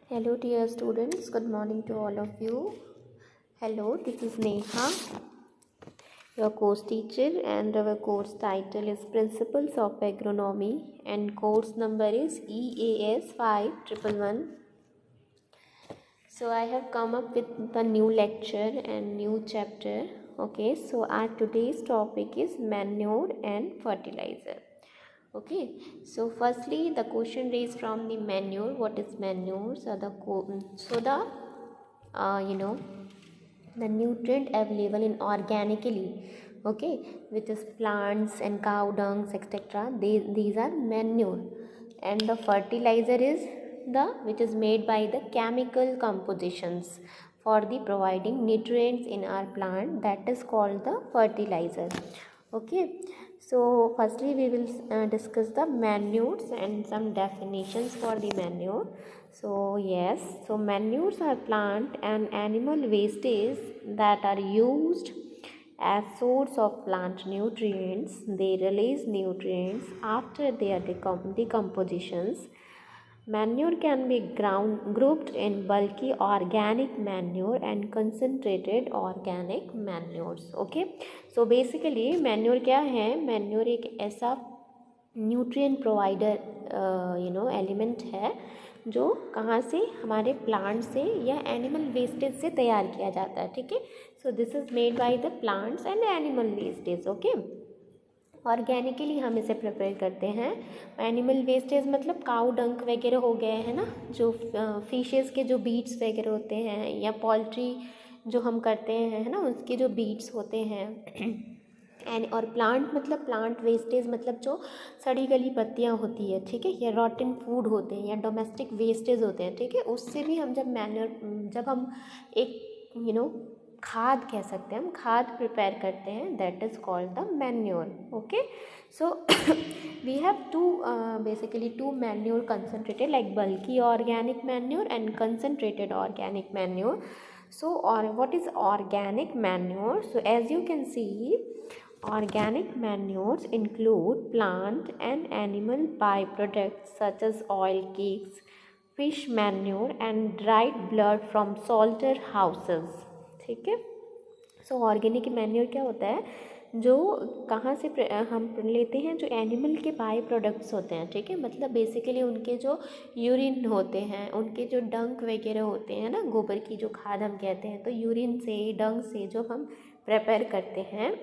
Hello dear students, good morning to all of you. Hello, this is Neha, your course teacher, and our course title is Principles of Agronomy and course number is EAS 5111. So I have come up with the new lecture and new chapter. Okay, so our today's topic is manure and fertilizer. Okay, so firstly the question raised from the manure. What is manure? The nutrient available in organically, okay, which is plants and cow dungs, etc. These are manure, and the fertilizer is the which is made by the chemical compositions for the providing nutrients in our plant, that is called the fertilizer. Okay, so firstly we will discuss the manures and some definitions for the manure. So yes, so manures are plant and animal wastes that are used as source of plant nutrients. They release nutrients after their decompositions. Manure can be grouped in bulky organic manure and concentrated organic manures. Okay, so basically manure क्या है? Manure एक ऐसा nutrient provider element है जो कहाँ से, हमारे plant से या एनिमल वेस्टेज से तैयार किया जाता है. ठीक है, so this is made by the plants and animal wastage. Okay, organically हम इसे प्रिपेयर करते हैं. एनिमल वेस्टेज मतलब काउ डंक वगैरह हो गए हैं ना, जो फिशेस के जो बीट्स वगैरह होते हैं, या पोल्ट्री जो हम करते हैं है ना, उसके जो बीट्स होते हैं. एंड और प्लांट मतलब प्लांट वेस्टेज मतलब जो सड़ी गली पत्तियाँ होती है, ठीक है, या रॉटन फूड होते हैं, या डोमेस्टिक वेस्टेज होते हैं. ठीक है, उससे भी हम जब हम एक खाद कह सकते हैं, हम खाद प्रिपेयर करते हैं, that is called the manure. Okay, so we have basically two manure concentrated, like bulky organic manure and concentrated organic manure. So what is organic manure? So as you can see, organic manures include plant and animal byproducts such as oil cakes, fish manure and dried blood from slaughterhouses. ठीक है, सो organic manure क्या होता है? जो कहाँ से हम लेते हैं? जो एनिमल के बाई प्रोडक्ट्स होते हैं. ठीक है, मतलब बेसिकली उनके जो यूरिन होते हैं, उनके जो डंक वगैरह होते हैं ना, गोबर की जो खाद हम कहते हैं, तो यूरिन से, डंक से जो हम प्रिपेयर करते हैं,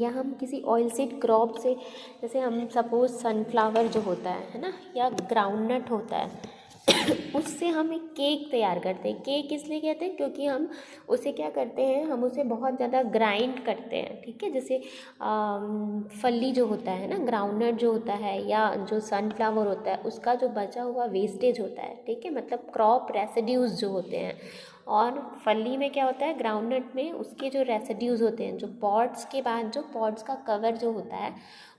या हम किसी ऑयल सीड क्रॉप से, जैसे हम सपोज सनफ्लावर जो होता है ना, या ग्राउंडनट होता है, उससे हम एक केक तैयार करते हैं. केक इसलिए कहते हैं क्योंकि हम उसे क्या करते हैं, हम उसे बहुत ज़्यादा ग्राइंड करते हैं. ठीक है, जैसे फली जो होता है ना, ग्राउंडनट जो होता है, या जो सनफ्लावर होता है, उसका जो बचा हुआ वेस्टेज होता है, ठीक है, मतलब क्रॉप रेसिड्यूज़ जो होते हैं. और फली में क्या होता है, ग्राउंडनट में उसके जो रेसिड्यूज़ होते हैं, जो पॉड्स के बाद जो पॉड्स का कवर जो होता है,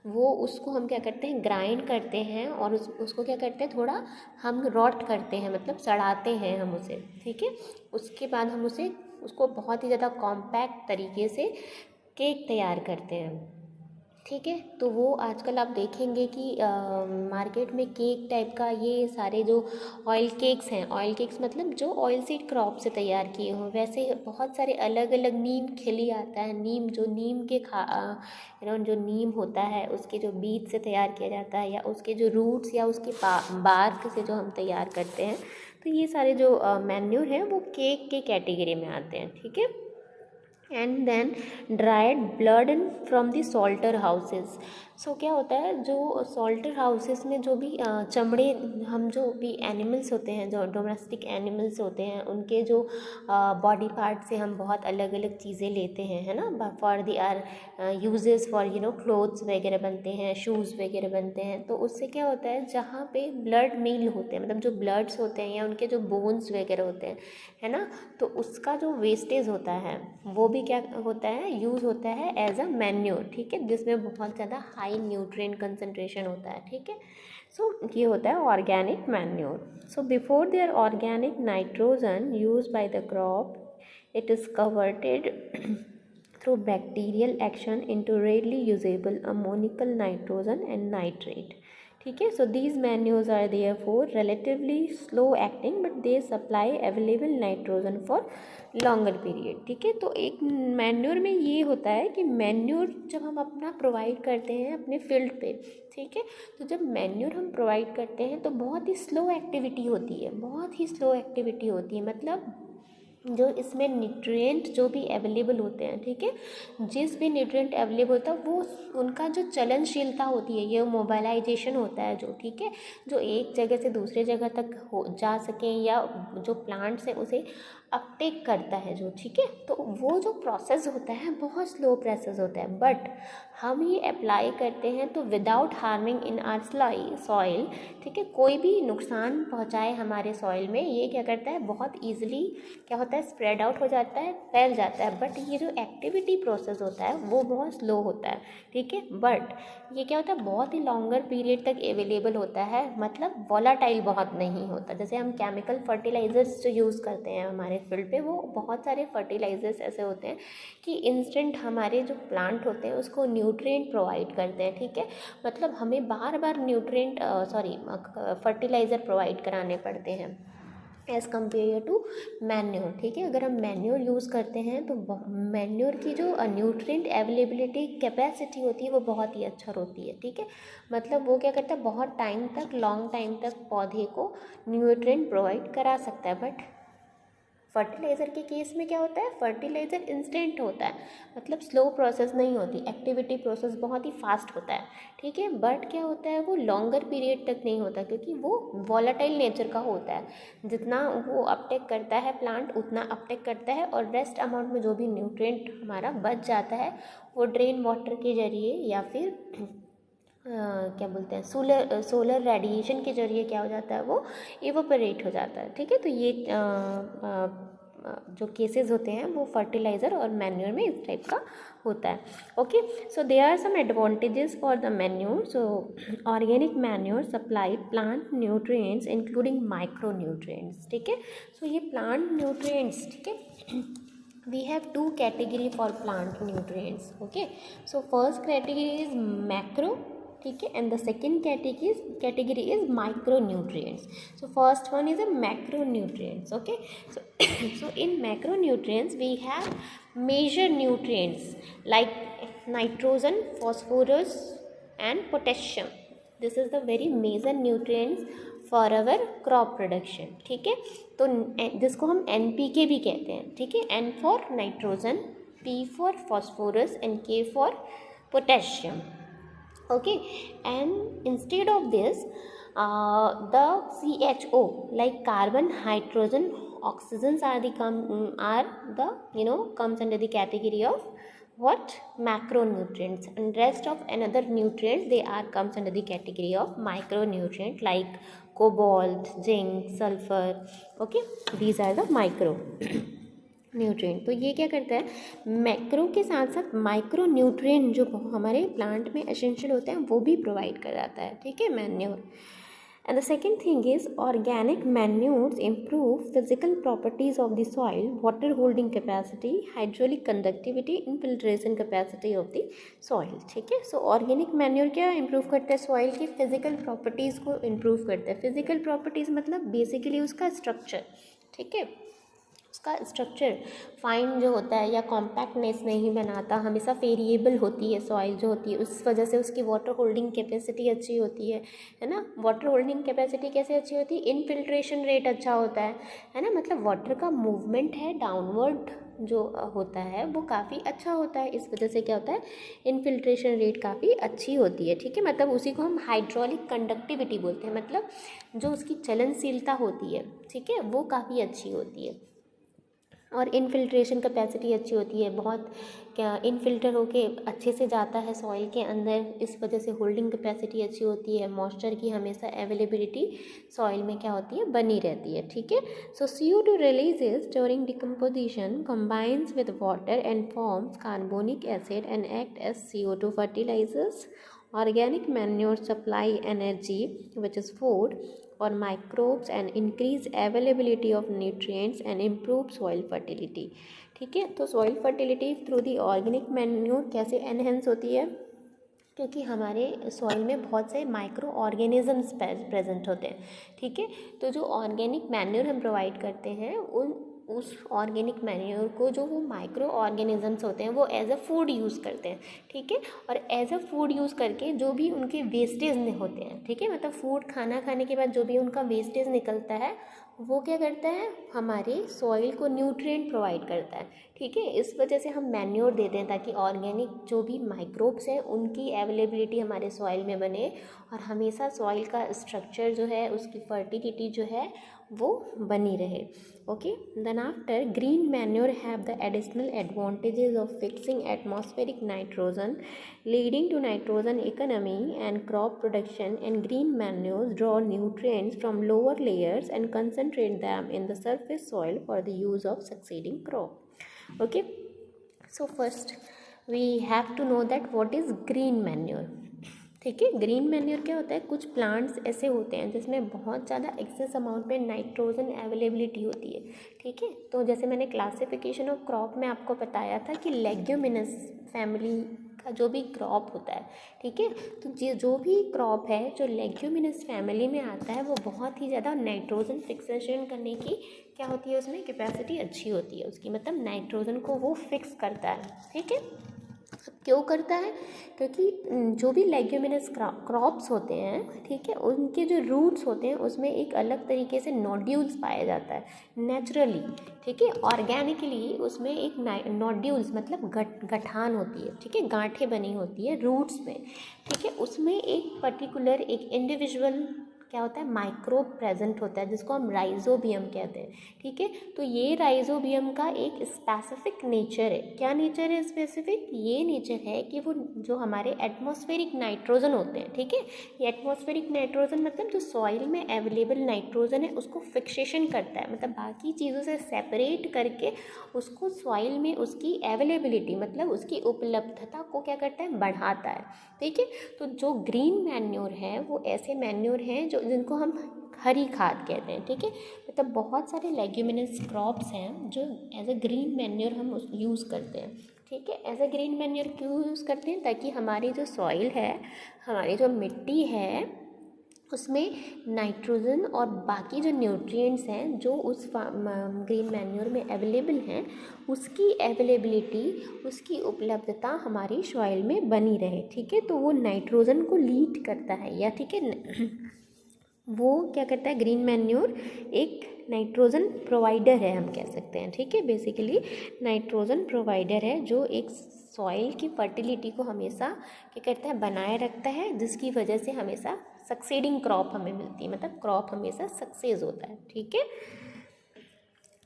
वो उसको हम क्या करते हैं, ग्राइंड करते हैं, और उसको क्या करते हैं, थोड़ा हम रोस्ट करते हैं, मतलब सड़ाते हैं हम उसे. ठीक है, उसके बाद हम उसको बहुत ही ज़्यादा कॉम्पैक्ट तरीके से केक तैयार करते हैं. ठीक है, तो वो आजकल आप देखेंगे कि मार्केट में केक टाइप का ये सारे जो ऑयल केक्स हैं, ऑयल केक्स मतलब जो ऑयल सीड क्रॉप से तैयार किए हों, वैसे बहुत सारे अलग अलग, नीम खिली आता है, नीम जो नीम के जो नीम होता है उसके जो बीज से तैयार किया जाता है, या उसके जो रूट्स या उसके बार्क से जो हम तैयार करते हैं, तो ये सारे जो मैन्यूर हैं वो केक के कैटेगरी में आते हैं. ठीक है, and then dried blood from the slaughter houses. So क्या होता है, जो सॉल्टर हाउसेस में जो भी चमड़े, हम जो भी एनिमल्स होते हैं, जो डोमेस्टिक एनिमल्स होते हैं, उनके जो बॉडी पार्ट से हम बहुत अलग अलग चीज़ें लेते हैं, है ना, for the our uses, for clothes वगैरह बनते हैं, शूज़ वगैरह बनते हैं. तो उससे क्या होता है, जहाँ पे ब्लड मील होते हैं, मतलब जो ब्लड्स होते हैं या उनके जो बोन्स वगैरह होते हैं, है ना, तो उसका जो वेस्टेज होता है वो भी क्या होता है, यूज़ होता है एज अ मैन्योर. ठीक है, जिसमें बहुत ज़्यादा हाई न्यूट्रिएंट कंसंट्रेशन होता है. ठीक है, सो ये होता है organic manure. So before their organic nitrogen use by the crop, it is converted through bacterial action into readily usable ammonical nitrogen and nitrate. ठीक है. So these manures are therefore relatively slow acting but they supply available nitrogen for longer period. ठीक है. तो एक manure में ये होता है कि मैन्योर जब हम अपना प्रोवाइड करते हैं अपने फील्ड पे, ठीक है, तो जब मैन्योर हम प्रोवाइड करते हैं तो बहुत ही स्लो एक्टिविटी होती है, बहुत ही स्लो एक्टिविटी होती है. मतलब जो इसमें न्यूट्रिएंट जो भी अवेलेबल होते हैं, ठीक है, जिस भी न्यूट्रिएंट अवेलेबल होता है वो उनका जो चलनशीलता होती है, ये मोबाइलाइजेशन होता है जो, ठीक है, जो एक जगह से दूसरे जगह तक हो जा सके या जो प्लांट्स है उसे अपटेक करता है जो, ठीक है, तो वो जो प्रोसेस होता है बहुत स्लो प्रोसेस होता है. बट हम ये अप्लाई करते हैं तो without harming in are soil, ठीक है, कोई भी नुकसान पहुंचाए हमारे सॉइल में, ये क्या करता है बहुत ईजिली क्या होता है स्प्रेड आउट हो जाता है, फैल जाता है. बट ये जो एक्टिविटी प्रोसेस होता है वो बहुत स्लो होता है. ठीक है. बट ये क्या होता है बहुत ही लॉन्गर पीरियड तक अवेलेबल होता है, मतलब वॉलाटाइल बहुत नहीं होता. जैसे हम केमिकल फर्टिलाइजर्स जो यूज़ करते हैं हमारे फील्ड पे, वो बहुत सारे फर्टिलाइजर्स ऐसे होते हैं कि इंस्टेंट हमारे जो प्लांट होते हैं उसको न्यूट्रिएंट प्रोवाइड करते हैं. ठीक है. मतलब हमें बार बार न्यूट्रिएंट फर्टिलाइज़र प्रोवाइड कराने पड़ते हैं एज़ कम्पेयर टू मैन्योर. ठीक है. अगर हम मैन्योर यूज़ करते हैं तो मैन्योर की जो न्यूट्रिएंट अवेलेबिलिटी कैपेसिटी होती है वो बहुत ही अच्छा होती है. ठीक है. मतलब वो क्या करता है बहुत टाइम तक, लॉन्ग टाइम तक पौधे को न्यूट्रिएंट प्रोवाइड करा सकता है. बट फर्टिलाइज़र के केस में क्या होता है, फर्टिलाइज़र इंस्टेंट होता है, मतलब स्लो प्रोसेस नहीं होती, एक्टिविटी प्रोसेस बहुत ही फास्ट होता है. ठीक है. बट क्या होता है वो लॉन्गर पीरियड तक नहीं होता क्योंकि वो वॉलेटाइल नेचर का होता है. जितना वो अपटेक करता है प्लांट उतना अपटेक करता है और रेस्ट अमाउंट में जो भी न्यूट्रिएंट हमारा बच जाता है वो ड्रेन वाटर के जरिए या फिर क्या बोलते हैं सोलर रेडिएशन के जरिए क्या हो जाता है वो इवोपरेट हो जाता है. ठीक है. तो ये जो केसेस होते हैं वो फर्टिलाइज़र और मैन्योर में इस टाइप का होता है. Okay. So there are some advantages for the manure. So organic manure supply plant nutrients including micro nutrients. ठीक है. सो ये प्लांट न्यूट्रिएंट्स, ठीक है, we have two category for plant nutrients. Okay. So first category is macro, ठीक है, and the second category is micronutrients. So first one is a macronutrients. Okay. So so in macronutrients we have major nutrients like nitrogen, phosphorus and potassium. This is the very major nutrients for our crop production. ठीक है. तो जिसको हम NPK भी कहते हैं. ठीक है. N for nitrogen, P for phosphorus and K for potassium. Okay. And instead of this the CHO like carbon, hydrogen, oxygens are the comes under the category of what macronutrients, and rest of another nutrients they are comes under the category of micronutrient like cobalt, zinc, sulfur. Okay. These are the micro nutrient. तो ये क्या करता है macro के साथ साथ micro nutrient जो हमारे प्लांट में एसेंशियल होते हैं वो भी प्रोवाइड कर जाता है. ठीक है. Manure. And the second thing is organic manures improve physical properties of the soil, water holding capacity, hydraulic conductivity, infiltration capacity of the soil. ठीक है. सो ऑर्गेनिक मैन्योर क्या इम्प्रूव करता है, सॉइल की फिजिकल प्रॉपर्टीज़ को इम्प्रूव करता है. Physical properties मतलब बेसिकली उसका स्ट्रक्चर. ठीक है. उसका स्ट्रक्चर फाइन जो होता है या कॉम्पैक्टनेस नहीं बनाता, हमेशा वेरिएबल होती है सॉइल जो होती है, उस वजह से उसकी वाटर होल्डिंग कैपेसिटी अच्छी होती है ना. वाटर होल्डिंग कैपेसिटी कैसे अच्छी होती है, इनफिल्ट्रेशन रेट अच्छा होता है ना. मतलब वाटर का मूवमेंट है डाउनवर्ड जो होता है वो काफ़ी अच्छा होता है. इस वजह से क्या होता है इनफिल्ट्रेशन रेट काफ़ी अच्छी होती है. ठीक है. मतलब उसी को हम हाइड्रोलिक कंडक्टिविटी बोलते हैं, मतलब जो उसकी चलनशीलता होती है, ठीक है, वो काफ़ी अच्छी होती है. और इनफिल्ट्रेशन कैपेसिटी अच्छी होती है, बहुत क्या इनफिल्टर होके अच्छे से जाता है सॉइल के अंदर, इस वजह से होल्डिंग कैपेसिटी अच्छी होती है. मॉइस्चर की हमेशा अवेलेबिलिटी सॉइल में क्या होती है बनी रहती है. ठीक है. सो CO2 releases during decomposition combines with water and forms carbonic acid and act as CO2 fertilizers. Organic manure supply energy which is food for microbes and increase availability of nutrients and improve soil fertility. ठीक है. तो soil fertility through the organic manure कैसे enhance होती है, क्योंकि हमारे soil में बहुत से माइक्रो ऑर्गेनिजम्स प्रेजेंट होते हैं, ठीक है। तो जो ऑर्गेनिक मैन्योर हम प्रोवाइड करते हैं उस ऑर्गेनिक मैन्योर को जो वो माइक्रो ऑर्गेनिजम्स होते हैं वो एज अ फूड यूज़ करते हैं, ठीक है। और एज अ फूड यूज़ करके जो भी उनके वेस्टेज होते हैं, ठीक है, मतलब फूड खाना खाने के बाद जो भी उनका वेस्टेज निकलता है वो क्या करता है, हमारे सॉइल को न्यूट्रिएंट प्रोवाइड करता है, ठीक है। इस वजह से हम मैन्योर देते हैं ताकि ऑर्गेनिक जो भी माइक्रोब्स हैं उनकी अवेलेबिलिटी हमारे सॉइल में बने और हमेशा सॉइल का स्ट्रक्चर जो है, उसकी फर्टिलिटी जो है वो बनी रहे। Okay, then after green manure have the additional advantages of fixing atmospheric nitrogen leading to nitrogen economy and crop production, and green manures draw nutrients from lower layers and concentrate them in the surface soil for the use of succeeding crop. Okay, so first we have to know that what is green manure, ठीक है। Green manure क्या होता है, कुछ plants ऐसे होते हैं जिसमें बहुत ज़्यादा एक्सेस अमाउंट में नाइट्रोजन अवेलेबिलिटी होती है, ठीक है। तो जैसे मैंने क्लासिफिकेशन ऑफ क्रॉप में आपको बताया था कि लेग्यूमिनस फैमिली का जो भी क्रॉप होता है, ठीक है, तो जो भी क्रॉप है जो लेग्यूमिनस फैमिली में आता है वो बहुत ही ज़्यादा नाइट्रोजन फिक्सेशन करने की क्या होती है, उसमें कैपेसिटी अच्छी होती है उसकी, मतलब नाइट्रोजन को वो फिक्स करता है, ठीक है। क्यों करता है, क्योंकि जो भी लेग्यूमिनस क्रॉप्स होते हैं, ठीक है, उनके जो रूट्स होते हैं उसमें एक अलग तरीके से नोड्यूल्स पाया जाता है नेचुरली, ठीक है। ऑर्गेनिकली उसमें एक नोड्यूल्स मतलब गठान होती है, ठीक है, गांठें बनी होती है रूट्स में, ठीक है। उसमें एक पर्टिकुलर एक इंडिविजुअल क्या होता है, माइक्रोब प्रेजेंट होता है जिसको हम राइजोबियम कहते हैं, ठीक है। तो ये राइजोबियम का एक स्पेसिफिक नेचर है, क्या नेचर है स्पेसिफिक, ये नेचर है कि वो जो हमारे एटमॉस्फेरिक नाइट्रोजन होते हैं, ठीक है, ये एटमॉस्फेरिक नाइट्रोजन मतलब जो सॉइल में अवेलेबल नाइट्रोजन है उसको फिक्सेशन करता है, मतलब बाकी चीज़ों से सेपरेट करके उसको सॉइल में उसकी अवेलेबिलिटी मतलब उसकी उपलब्धता को क्या करता है, बढ़ाता है, ठीक है। तो जो ग्रीन मैन्योर है वो ऐसे मैन्योर हैं जो जिनको हम हरी खाद कहते हैं, ठीक है, मतलब बहुत सारे लेग्यूमिनस क्रॉप्स हैं जो एज अ ग्रीन मैन्योर हम यूज़ करते हैं, ठीक है। एज अ ग्रीन मैन्योर क्यों यूज़ करते हैं, ताकि हमारी जो सॉइल है, हमारी जो मिट्टी है, उसमें नाइट्रोजन और बाकी जो न्यूट्रिएंट्स हैं जो उस ग्रीन मैन्योर में अवेलेबल हैं उसकी अवेलेबिलिटी, उसकी उपलब्धता हमारी सॉइल में बनी रहे, ठीक है। तो वो नाइट्रोजन को लीड करता है, या ठीक है वो क्या करता है, ग्रीन मैन्योर एक नाइट्रोजन प्रोवाइडर है हम कह सकते हैं, ठीक है। बेसिकली नाइट्रोजन प्रोवाइडर है जो एक सॉइल की फर्टिलिटी को हमेशा क्या करता है, बनाए रखता है, जिसकी वजह से हमेशा सक्सीडिंग क्रॉप हमें मिलती है, मतलब क्रॉप हमेशा सक्सेस होता है, ठीक है।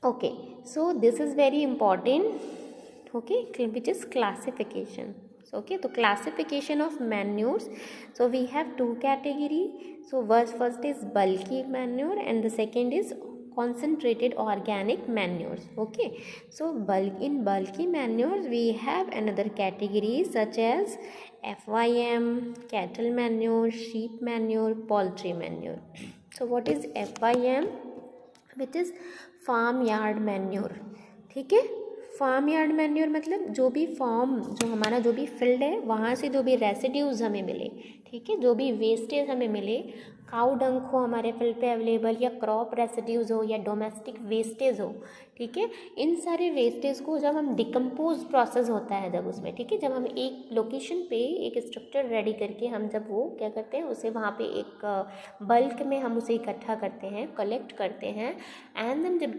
Okay, so this is very important, okay, which is classification. Okay, so classification of manures. So we have two category. So first is bulky manure and the second is concentrated organic manures. Okay, so in bulky manures we have another category such as FYM, cattle manure, sheep manure, poultry manure. So what is FYM? Which is farm yard manure. ठीक है, farm yard manure मतलब जो भी farm, जो हमारा जो भी field है वहाँ से जो भी रेसिड्यूज़ हमें मिले, ठीक है, जो भी वेस्टेज हमें मिले, काऊ डंक हो हमारे फील्ड पे अवेलेबल, या क्रॉप रेसिड्यूज़ हो, या डोमेस्टिक वेस्टेज हो, ठीक है, इन सारे वेस्टेज को जब हम डिकम्पोज प्रोसेस होता है जब उसमें, ठीक है, जब हम एक लोकेशन पे एक स्ट्रक्चर रेडी करके हम जब वो क्या करते हैं उसे वहाँ पे एक बल्क में हम उसे इकट्ठा करते हैं, कलेक्ट करते हैं, एंड देन जब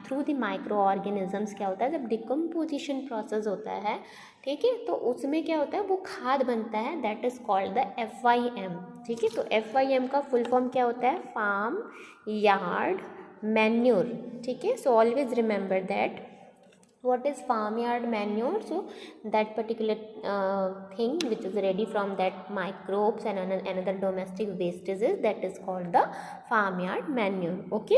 थ्रू द माइक्रो ऑर्गेनिजम्स क्या होता है, जब डिकम्पोजिशन प्रोसेस होता है, ठीक है, तो उसमें क्या होता है वो खाद बनता है, that is called the FYM, ठीक है। तो FYM का फुल फॉर्म क्या होता है, फार्म यार्ड मैन्योर, ठीक है। So always remember that what is farmyard manure. So that particular thing which is ready from that microbes and another domestic wastages, that is called the farm yard manure, okay.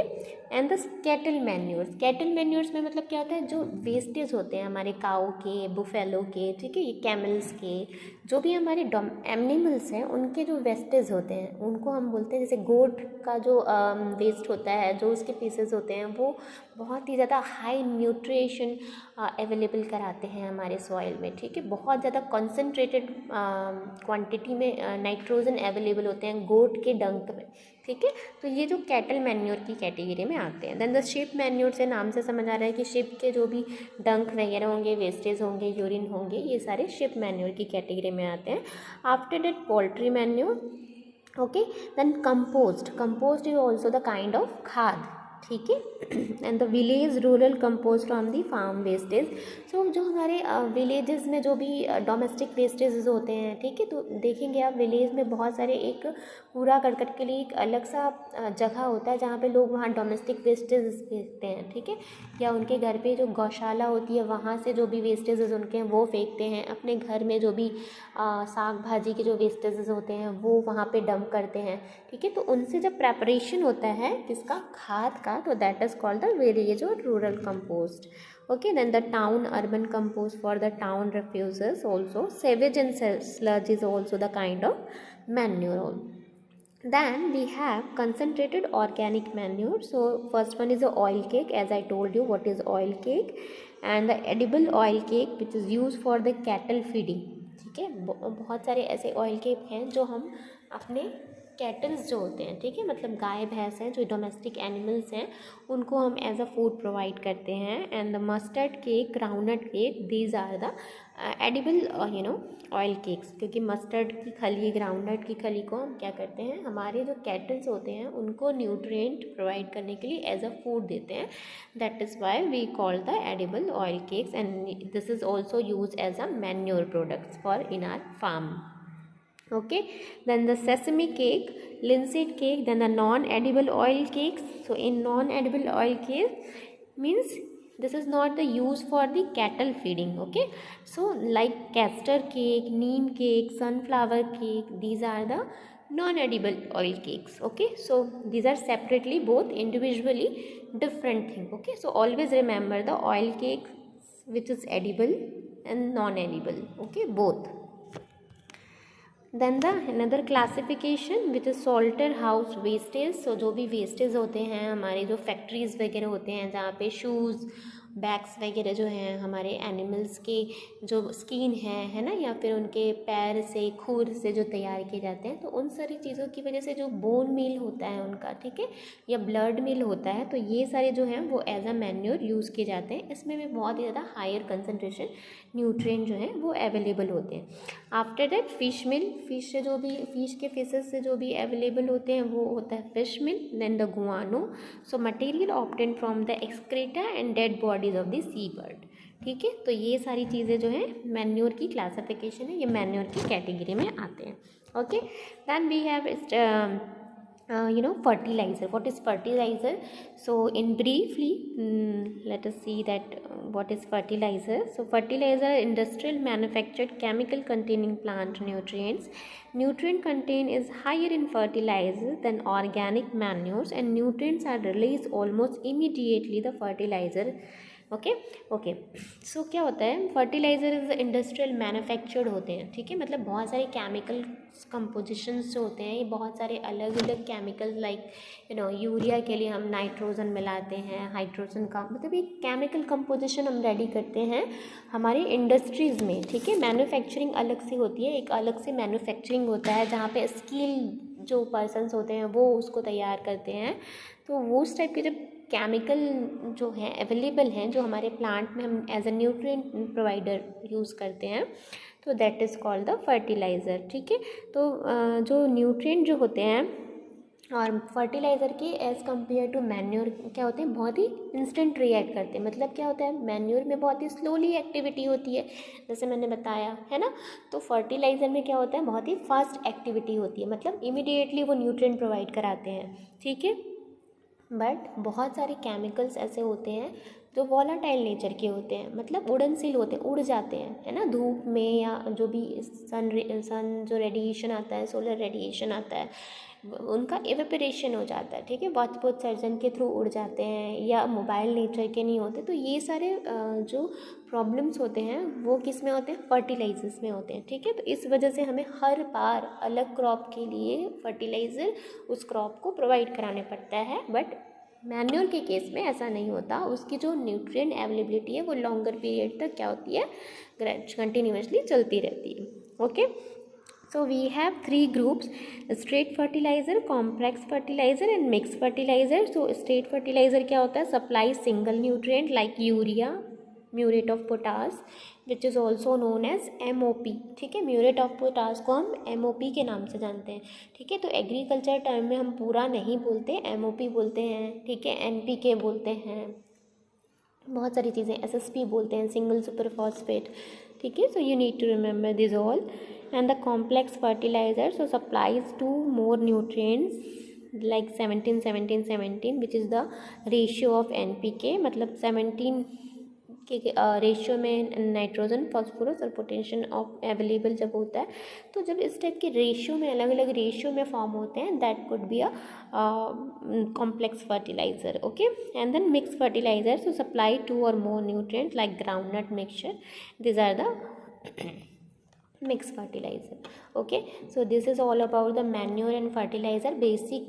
And the cattle manures, cattle manures में मतलब क्या होता है, जो wastage होते हैं हमारे काऊ के, बुफेलो के, ठीक है, ये कैमल्स के, जो भी हमारे एनिमल्स हैं उनके जो वेस्टेज होते हैं उनको हम बोलते हैं, जैसे गोट का जो वेस्ट होता है, जो उसके पीसेस होते हैं वो बहुत ही ज़्यादा हाई न्यूट्रिशन अवेलेबल कराते हैं हमारे सॉइल में, ठीक है। बहुत ज़्यादा कॉन्सेंट्रेटेड क्वांटिटी में नाइट्रोजन अवेलेबल होते हैं गोट के डंक में, ठीक है। तो ये जो कैटल मैन्योर की कैटेगरी में आते हैं। देन द शिप मैन्योर से नाम से समझ आ रहा है कि शिप के जो भी डंक वगैरह होंगे, वेस्टेज होंगे, यूरिन होंगे, ये सारे शिप मैन्योर की कैटेगरी में आते हैं। After that poultry manure, okay. Then compost is also the kind of खाद, ठीक है। And the village rural compost from the farm wastage, so जो हमारे विलेजेस में जो भी डोमेस्टिक वेस्टेज होते हैं, ठीक है, तो देखेंगे आप विलेज में बहुत सारे एक कूड़ा करकट के लिए एक अलग सा जगह होता है जहाँ पे लोग वहाँ डोमेस्टिक वेस्टेज फेंकते हैं, ठीक है, या उनके घर पे जो गौशाला होती है वहाँ से जो भी वेस्टेज उनके हैं वो फेंकते हैं, अपने घर में जो भी साग भाजी के जो वेस्टेज होते हैं वो वहाँ पे डंप करते हैं, ठीक है। तो उनसे जब प्रेपरेशन होता है किसका, खाद का, तो that is called the village और rural compost, okay. Then the town urban compost for the town refuses also, sewage and sludge is also the kind of manure. Then we have concentrated organic manure. So first one is the oil cake, as I told you what is oil cake, and the edible oil cake which is used for the cattle feeding, ठीक है। बहुत सारे ऐसे oil cake हैं जो हम अपने kettles जो होते हैं, ठीक है, मतलब गाय भैंस हैं जो डोमेस्टिक एनिमल्स हैं उनको हम एज अ फूड प्रोवाइड करते हैं। And the mustard cake, groundnut cake, these are the edible oil cakes, क्योंकि मस्टर्ड की खली, ग्राउंडनट की खली को हम क्या करते हैं, हमारे जो कैटल्स होते हैं उनको न्यूट्रिएंट प्रोवाइड करने के लिए एज अ फूड देते हैं, that is why we call the edible oil cakes, and this is also use as a manure products for in our farm, okay. Then the sesame cake, linseed cake, then the non-edible oil cakes. So in non-edible oil cake means this is not the use for the cattle feeding, okay. So like castor cake, neem cake, sunflower cake, these are the non-edible oil cakes, okay. So these are separately, both individually different thing, okay. So always remember the oil cake which is edible and non-edible, okay, both. Then the another classification which is slaughter house wastage, so जो भी wastage होते हैं हमारे जो factories वगैरह होते हैं जहाँ पे शूज़, बैग्स वगैरह जो हैं हमारे एनिमल्स के जो स्किन है ना, या फिर उनके पैर से, खुर से जो तैयार किए जाते हैं, तो उन सारी चीज़ों की वजह से जो बोन मील होता है उनका, ठीक है, या ब्लड मील होता है, तो ये सारे जो हैं वो एज अ मैन्योर यूज़ किए जाते हैं। इसमें भी बहुत ही ज़्यादा हायर कंसनट्रेशन न्यूट्रिएंट जो है वो अवेलेबल होते हैं। After that fish mill, fish से जो भी, फिश के फिशेस से जो भी अवेलेबल होते हैं वो होता है fish meal. Then the guano, so material obtain from the excreta and dead bodies of the sea bird, ठीक है। तो ये सारी चीज़ें जो हैं मैन्योर की क्लासिफिकेशन है, ये मैन्योर की कैटेगरी में आते हैं, okay. Then we have fertilizer. What is fertilizer? So in briefly, let us see that what is fertilizer. So fertilizer, industrial manufactured chemical containing plant nutrients. Nutrient content is higher in fertilizer than organic manures, and nutrients are released almost immediately the fertilizer, okay. So क्या होता है, fertiliser is industrial manufactured होते हैं, ठीक है, मतलब बहुत सारे केमिकल कंपोजिशंस जो होते हैं, ये बहुत सारे अलग अलग केमिकल, लाइक यूरिया के लिए हम नाइट्रोजन मिलाते हैं, हाइड्रोजन का, मतलब एक केमिकल कंपोजिशन हम रेडी करते हैं हमारी इंडस्ट्रीज़ में, ठीक है। मैन्युफैक्चरिंग अलग से होती है, एक अलग से मैन्युफैक्चरिंग होता है जहाँ पे स्किल जो पर्सनस होते हैं वो उसको तैयार करते हैं। तो वो उस टाइप के जब केमिकल जो हैं अवेलेबल हैं, जो हमारे प्लांट में हम as a nutrient provider use करते हैं, तो that is called the fertiliser, ठीक है। तो जो न्यूट्रिएंट जो होते हैं और फर्टिलाइज़र के एज़ कम्पेयर टू मैन्योर क्या होते हैं, बहुत ही इंस्टेंट रिएक्ट करते हैं। मतलब क्या होता है, मैन्योर में बहुत ही स्लोली एक्टिविटी होती है, जैसे मैंने बताया है ना, तो फर्टिलाइज़र में क्या होता है, बहुत ही फास्ट एक्टिविटी होती है, मतलब इमीडिएटली वो न्यूट्रिएंट प्रोवाइड कराते हैं, ठीक है। बट बहुत सारे केमिकल्स ऐसे होते हैं जो वॉलाटाइल नेचर के होते हैं, मतलब उड़नशील होते हैं, उड़ जाते हैं, है ना, धूप में, या जो भी सन जो रेडिएशन आता है, सोलर रेडिएशन आता है, उनका एवेपोरेशन हो जाता है, ठीक है, वाष्पोत्सर्जन के थ्रू उड़ जाते हैं या मोबाइल नेचर के नहीं होते। तो ये सारे जो प्रॉब्लम्स होते हैं वो किस में होते हैं, फर्टिलाइजर्स में होते हैं, ठीक है। तो इस वजह से हमें हर बार अलग क्रॉप के लिए फर्टिलाइज़र उस क्रॉप को प्रोवाइड कराने पड़ता है। बट मैन्योर के केस में ऐसा नहीं होता, उसकी जो न्यूट्रिएंट अवेलेबिलिटी है वो लॉन्गर पीरियड तक क्या होती है, कंटिन्यूसली चलती रहती है। Okay, so we have three groups: straight fertilizer, complex fertilizer and mixed fertilizer. So straight fertilizer क्या होता है, supply single nutrient like urea, muriate of potash, which is also known as MOP, ठीक है। Muriate of potash को हम MOP के नाम से जानते हैं, ठीक है। तो एग्रीकल्चर टर्म में हम पूरा नहीं बोलते, MOP बोलते हैं, ठीक है, NPK बोलते हैं, बहुत सारी चीज़ें, SSP बोलते हैं, सिंगल सुपर फॉस्फेट, ठीक है। So you need to remember this all. And the complex fertiliser so supplies two more nutrients like 17-17-17 which is the ratio of NPK, मतलब 17 के रेशियो में नाइट्रोजन, फॉस्फोरस और पोटेशियम ऑफ अवेलेबल जब होता है, तो जब इस टाइप के रेशियो में, अलग अलग रेशियो में फॉर्म होते हैं, that could be a complex fertilizer. Okay, and then mixed fertilizer so supply 2 or more nutrients like groundnut mixture. These are the mixed fertilizer. Okay, so this is all about the manure and fertilizer, basic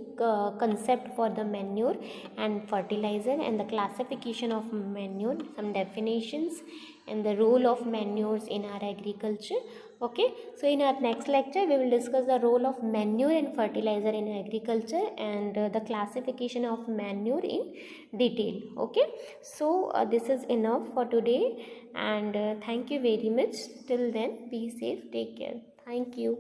concept for the manure and fertilizer, and the classification of manure, some definitions, and the role of manures in our agriculture. Okay, so in our next lecture we will discuss the role of manure and fertilizer in agriculture and the classification of manure in detail. Okay, so this is enough for today, and thank you very much. Till then, be safe, take care. Thank you.